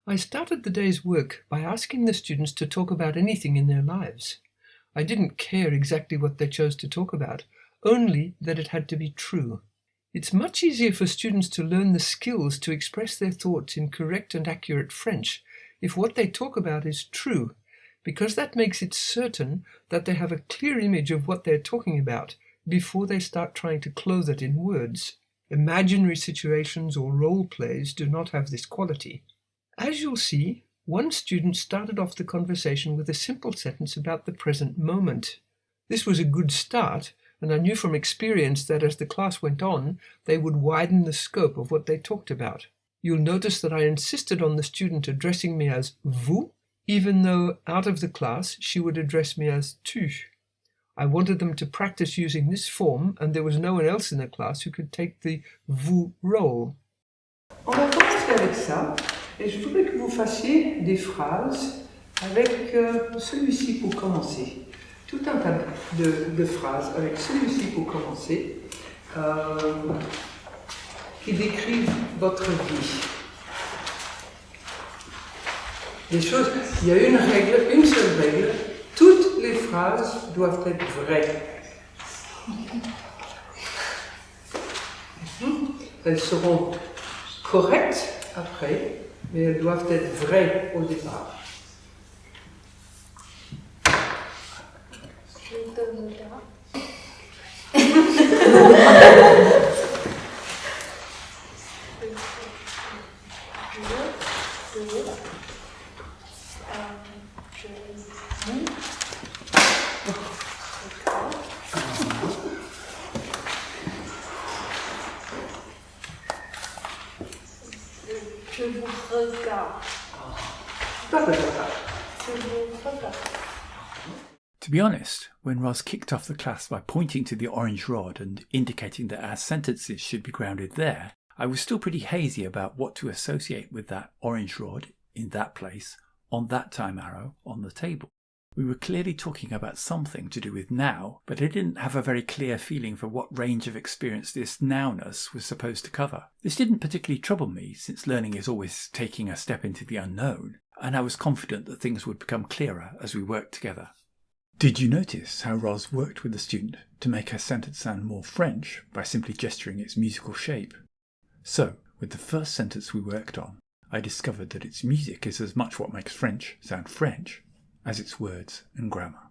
I started the day's work by asking the students to talk about anything in their lives. I didn't care exactly what they chose to talk about, only that it had to be true. It's much easier for students to learn the skills to express their thoughts in correct and accurate French if what they talk about is true, because that makes it certain that they have a clear image of what they're talking about before they start trying to clothe it in words. Imaginary situations or role plays do not have this quality. As you'll see, one student started off the conversation with a simple sentence about the present moment. This was a good start, and I knew from experience that as the class went on, they would widen the scope of what they talked about. You'll notice that I insisted on the student addressing me as vous, even though out of the class she would address me as tu. I wanted them to practice using this form, and there was no one else in the class who could take the vous role. On va commencer avec ça, et je voudrais que vous fassiez des phrases avec celui-ci pour commencer. Tout un tas de phrases avec celui-ci pour commencer, qui décrivent votre vie. Des choses, il y a une règle, une seule règle, toutes les phrases doivent être vraies. Elles seront correctes après, mais elles doivent être vraies au départ. Je vous regarde. To be honest, when Ros kicked off the class by pointing to the orange rod and indicating that our sentences should be grounded there, I was still pretty hazy about what to associate with that orange rod in that place, on that time arrow, on the table. We were clearly talking about something to do with now, but I didn't have a very clear feeling for what range of experience this nowness was supposed to cover. This didn't particularly trouble me, since learning is always taking a step into the unknown, and I was confident that things would become clearer as we worked together. Did you notice how Ros worked with the student to make her sentence sound more French by simply gesturing its musical shape? So, with the first sentence we worked on, I discovered that its music is as much what makes French sound French as its words and grammar.